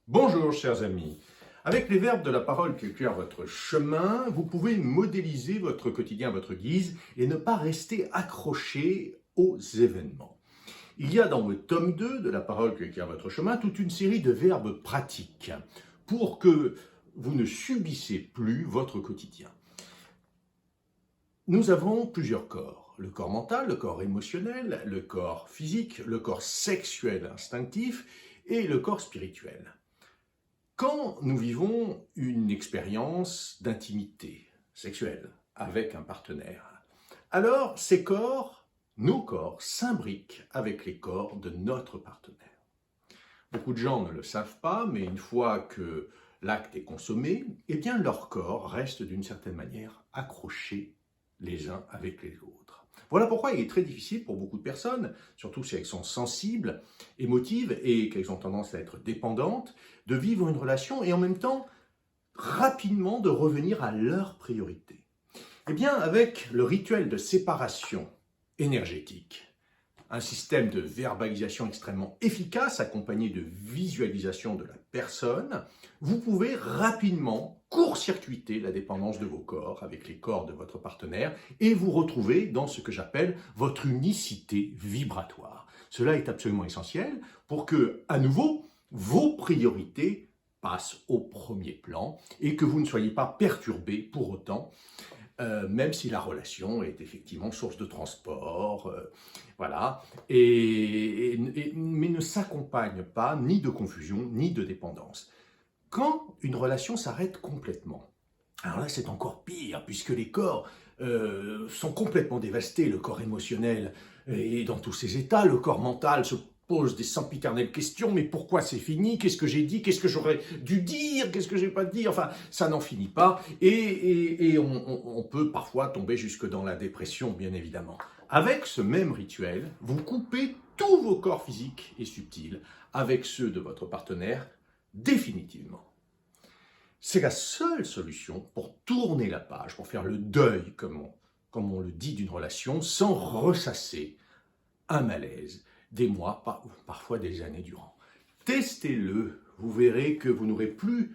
Bonjour chers amis, avec les verbes de la parole qui éclairent votre chemin, vous pouvez modéliser votre quotidien à votre guise et ne pas rester accroché aux événements. Il y a dans le tome 2 de la parole qui éclaire votre chemin toute une série de verbes pratiques pour que vous ne subissez plus votre quotidien. Nous avons plusieurs corps, le corps mental, le corps émotionnel, le corps physique, le corps sexuel instinctif et le corps spirituel. Quand nous vivons une expérience d'intimité sexuelle avec un partenaire, alors ces corps, nos corps, s'imbriquent avec les corps de notre partenaire. Beaucoup de gens ne le savent pas, mais une fois que l'acte est consommé, eh bien leur corps reste d'une certaine manière accrochés les uns avec les autres. Voilà pourquoi il est très difficile pour beaucoup de personnes, surtout si elles sont sensibles, émotives et qu'elles ont tendance à être dépendantes, de vivre une relation et en même temps rapidement de revenir à leur priorité. Eh bien, avec le rituel de séparation énergétique, un système de verbalisation extrêmement efficace accompagné de visualisation de la personne, vous pouvez rapidement court-circuiter la dépendance de vos corps avec les corps de votre partenaire et vous retrouver dans ce que j'appelle votre unicité vibratoire. Cela est absolument essentiel pour que, à nouveau, vos priorités passent au premier plan et que vous ne soyez pas perturbé pour autant, même si la relation est effectivement source de transport, voilà, mais ne s'accompagne pas ni de confusion ni de dépendance. Quand une relation s'arrête complètement, alors là c'est encore pire puisque les corps sont complètement dévastés, le corps émotionnel est dans tous ses états, le corps mental se pose des sempiternelles questions, mais pourquoi c'est fini? Qu'est-ce que j'ai dit? Qu'est-ce que j'aurais dû dire? Qu'est-ce que j'ai pas dit? Enfin, ça n'en finit pas, et on peut parfois tomber jusque dans la dépression, bien évidemment. Avec ce même rituel, vous coupez tous vos corps physiques et subtils avec ceux de votre partenaire définitivement. C'est la seule solution pour tourner la page, pour faire le deuil, comme on le dit, d'une relation, sans ressasser un malaise des mois, parfois des années durant. Testez-le, vous verrez que vous n'aurez plus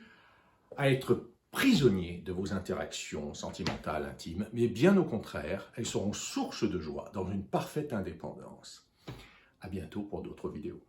à être prisonnier de vos interactions sentimentales, intimes, mais bien au contraire, elles seront source de joie dans une parfaite indépendance. À bientôt pour d'autres vidéos.